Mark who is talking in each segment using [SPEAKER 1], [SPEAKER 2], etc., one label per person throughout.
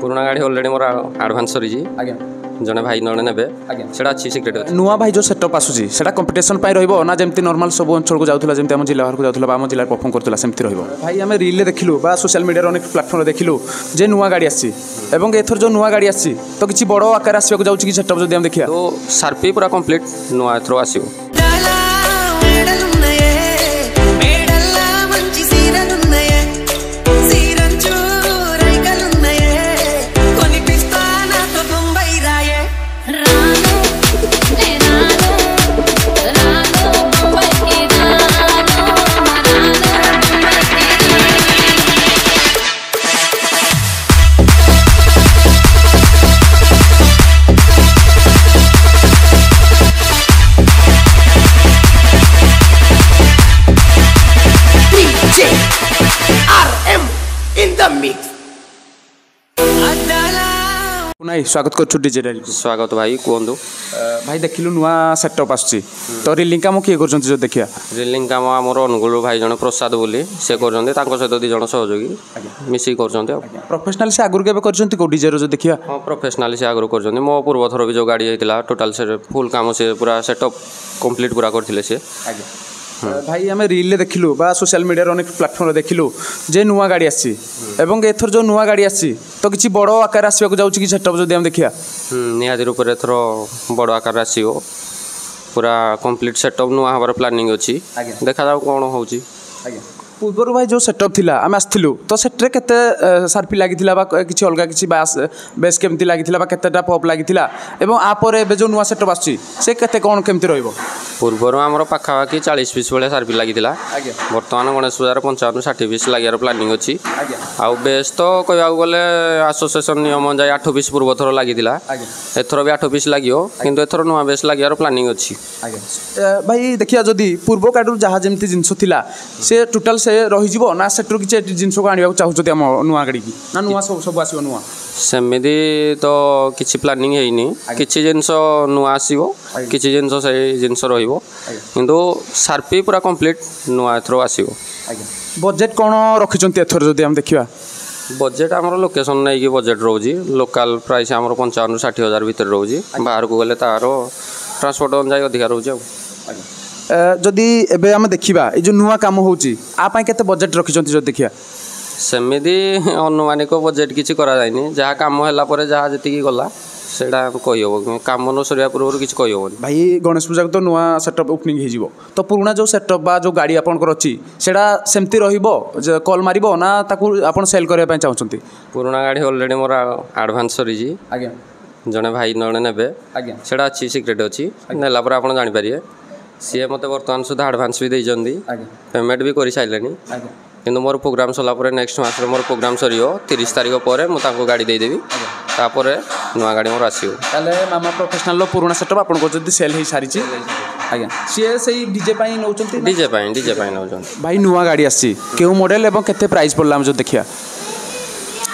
[SPEAKER 1] पुराना गाड़ी already more advance सरी
[SPEAKER 2] आज्ञा
[SPEAKER 1] जने भाई नने नेबे
[SPEAKER 2] आज्ञा
[SPEAKER 1] सेटा अच्छी सिक्रेट अछि
[SPEAKER 2] नुआ भाई जो सेटअप आसुची सेटा कंपटीशन पाई रहइबो ना जेमती नॉर्मल सब अंचल को जाउथला जेमती हम जिला बाहर को जाउथला बा हम जिला परफॉर्म करथला सेमती रहइबो भाई हमें रील ले देखिलु बा सोशल मीडिया रे अनेक प्लेटफॉर्म रे देखिलु जे नुआ गाड़ी आसी एवं एथर जो नुआ गाड़ी आसी तो किछि बड़ो आकार आसीबा को जाउची कि सेटअप जदी हम देखिया
[SPEAKER 1] तो सार्पी पूरा कंप्लीट नुआ थ्रो आसीबो
[SPEAKER 2] पुनाई स्वागत कर डीजे डायल
[SPEAKER 1] स्वागत भाई कोंदु
[SPEAKER 2] भाई देखिलु नुआ सेटअप आछी तो रीलिंग काम किए करछन जो देखिया
[SPEAKER 1] ड्रिलिंग काम हमर अनुगुल भाई जने प्रसाद बोली से करछन्ते तांको सहित दि जण सहयोगी मिसी करछन्ते
[SPEAKER 2] प्रोफेशनल से आगुर केबे करछन्ती को डीजे रो जो देखिया
[SPEAKER 1] हां प्रोफेशनल से आगुर करछन्ते मो पूर्व थरो भी जो गाड़ी हेतिला टोटल से फुल काम से पूरा सेटअप कंप्लीट पूरा करथिले से
[SPEAKER 2] भाई हमें रील ले देखिलु बा सोशल मीडिया रे अनेक प्लेटफॉर्म रे देखिलु जे नुआ गाड़ी आसी एवं एथर जो नुआ गाड़ी आसी तो किछि बड़ो आकार आसीबा को जाउची कि सेटअप जदी हम देखिया
[SPEAKER 1] निहादी रूप रे थरो बड़ो आकार आसीओ पूरा कंप्लीट सेटअप नुआ हबार प्लानिंग अछि देखा जाउ कोन होउची
[SPEAKER 2] पूर्वर भाई जो सेटअप थिला आम आसथिलु तो सेट्रे केते सार्पी लागिथिला बा किछि अलगा किछि बास बेस केमति लागिथिला बा केतेटा पॉप लागिथिला एवं आ परे एबे जो नुआ सेटअप आछि से केते कोन केमति रहइबो
[SPEAKER 1] पूर्वर हमर पाखा बाकी 40 पीस बळे सार्पी लागिथिला वर्तमान गणेश पूजार 55 60 पीस लागियार प्लानिंग अछि आ बेस तो कहबा गले एसोसिएशन नियम जाय 8 पीस पूर्व थरो लागिथिला एथरो भी 8 पीस लागियो किंतु एथरो नुआ बेस लागियार प्लानिंग अछि
[SPEAKER 2] भाई देखिया जदी पूर्व काडू जहा जेमति जिंसो थिला से टोटल से रही जीवो ना सेट्रो किछि जिंसो को आनिबा चाहउछथि हम नुआ गाड़ी की ना नुआ सब आसीबो नुआ
[SPEAKER 1] सेमिदी तो किछि प्लानिंग हेइनी किछि जिंसो नुआ आसीबो किछि जिंसो से जिंसो रहिबो किंतु सार्पी पूरा कंप्लीट नुआ थ्रो आसीबो
[SPEAKER 2] बजेट कोन रखिचंती एथर जदी हम देखिबा
[SPEAKER 1] बजेट हमर लोकेशन नै कि बजेट रोजी लोकल प्राइस हमर 55 60 हजार भीतर रोजी बाहर को गले तारो ट्रांसपोर्ट on जाय अधिकार रोजी
[SPEAKER 2] जदि एबे हम देखिबा ए जो नुआ काम होउची आ पय केते बजेट रखिचंती जो देखिया
[SPEAKER 1] सेमिदी अनुमानिक बजेट किछि करा जायनी जहा काम होला परे जहा जति की गला सेडा कहि होबो काम न सरिया पूर्व किछि कहि होबो
[SPEAKER 2] भाई गणेश पूजा तो नुआ सेटअप ओपनिंग हे जिवो तो पुराना जो सेटअप बा जो गाड़ी आपन कर अछि सेडा सेमति रहिबो कॉल मारिबो ना ताकू आपन सेल करे पय चाहउछंती
[SPEAKER 1] पुराना गाड़ी ऑलरेडी मोर एडवांस सरी जी
[SPEAKER 2] आज्ञा
[SPEAKER 1] जने भाई नने नेबे
[SPEAKER 2] आज्ञा
[SPEAKER 1] सेडा अछि सिक्रेट अछि नेला पर आपन जानि परिए सीए मते वर्तमान सुधा एडवांस भी दे जंदी पेमेंट भी करि साइलेनी किंतु मोर प्रोग्राम सला परे नेक्स्ट मास रे मोर प्रोग्राम सरियो 30 तारिख परे मु ताको गाड़ी दे देबी तापरे नुआ गाड़ी मोर आसीओ
[SPEAKER 2] ताले मामा प्रोफेशनल लो पुराना सेटअप आपन को जदी सेल हे सारिची आज्ञा सीए सही डीजे पाई नउचंती
[SPEAKER 1] डीजे पाई नउचंती
[SPEAKER 2] भाई नुआ गाड़ी आसी केउ मॉडल एवं केते प्राइस पड़ला हम जो देखिया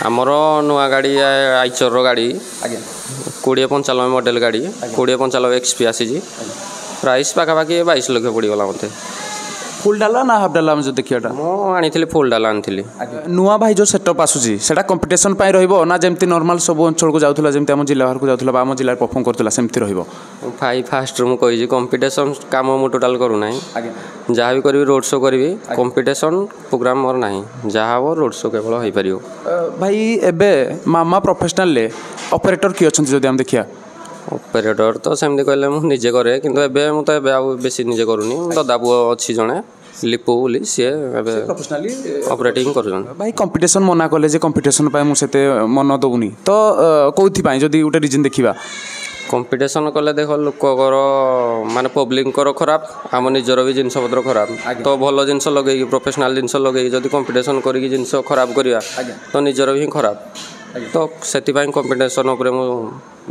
[SPEAKER 1] हमर नुआ गाड़ी आइचर रो गाड़ी
[SPEAKER 2] आज्ञा
[SPEAKER 1] 2095 मॉडल गाड़ी 2095 एक्सपी आसी जी प्राइस पाखा बाकी 22 लाख पड़ी गला मते
[SPEAKER 2] फुल डाला ना हाफ डाला हम जो देखियाटा
[SPEAKER 1] मो आनिथिली फुल डाला आनिथिली
[SPEAKER 2] नुआ भाई जो सेटअप आसुची सेटा कंपटीशन पाई रहइबो ना जेमति नॉर्मल सब अंचल को जाउथला जेमति हम जिला बाहर को जाउथला बा हम जिला परफॉर्म करथला सेमति रहइबो
[SPEAKER 1] भाई फास्ट रूम कहि जी कंपटीशन काम मु टोटल करू नाही जहा भी करबी रोड शो करबी कंपटीशन प्रोग्राम मोर नाही जहा हो रोड शो केवल होई परियो
[SPEAKER 2] भाई एबे मामा प्रोफेशनल ले ऑपरेटर की अछंती जदी हम देखिया
[SPEAKER 1] ऑपरेटर तो सेमति कहले मु निजे करे किंतु एबे मु तो एबे आ बेसी निजे करूनी दादा बुआ अछि जणे लिपो बोली से एबे
[SPEAKER 2] प्रोफेशनली
[SPEAKER 1] ऑपरेटिंग करजन
[SPEAKER 2] भाई कंपटीशन मना कले जे कंपटीशन पाए मु सेते मन दउनी तो कोथि पाए जदी उटे रीजन देखिबा
[SPEAKER 1] कंपटीशन कले देखो लोक माने पब्लिक कर खराब आम निजर भी जिनस पत्र खराब तो भल जिनस लगे प्रोफेशनल जिनस लगे जदि कंपटीशन करी जिनस खराब करिया तो निजर भी खराब तो सेति कंपटीशन उपरे मु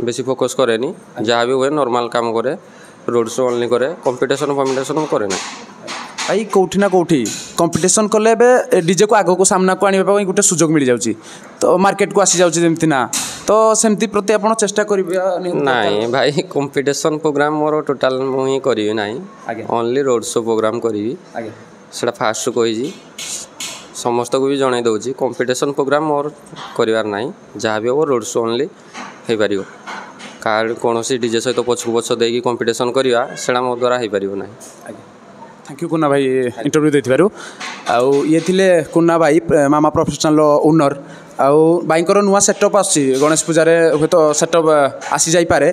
[SPEAKER 1] बेसी फोकस करेनी जहाँ भी हुए नॉर्मल काम करे रोड शो ओनली करे कंपटीशन करे ना
[SPEAKER 2] भाई कौटी ना कौटी कंपटीशन कले डीजे को आग को सामना को आने गोटे सुजोग मिल जाऊँगी तो मार्केट को आसी जाऊँगी ना तो सेमती प्रति आप चेष्टा करेंगे
[SPEAKER 1] नाई भाई कंपटीशन प्रोग्राम मोर टोटाल मुझे करी ना ओनली रोड शो प्रोग्राम करी सेटा फास्ट कही ସମସ୍ତଙ୍କୁ ବି ଜଣାଇ ଦେଉଛି କମ୍ପିଟିସନ୍ ପ୍ରୋଗ୍ରାମ୍ ମୋର କରିବାର ନାହିଁ, ଯାହା ବି ହେବ ରୋଡ଼ ଶୋ ଓନ୍ଲି ହେଇପାରିବ। କାହାର କୌଣସି ଡିଜେ ସହିତ ପଛକୁ ପଛ ଦେଇକି କମ୍ପିଟିସନ୍ କରିବା ସେଇଟା ମୋ ଦ୍ୱାରା ହେଇପାରିବ ନାହିଁ।
[SPEAKER 2] ଆଜ୍ଞା ଥ୍ୟାଙ୍କ ୟୁ କୁନା ଭାଇ ଇଣ୍ଟରଭ୍ୟୁ ଦେଇଥିବାରୁ। ଆଉ ଇଏ ଥିଲେ କୁନା ଭାଇ ମାମା ପ୍ରଫେସନାଲ ଓନର୍। ଆଉ ଭାଇଙ୍କର ନୂଆ ସେଟଅପ୍ ଆସୁଛି ଗଣେଶ ପୂଜାରେ, ହୁଏତ ସେଟଅପ୍ ଆସିଯାଇପାରେ।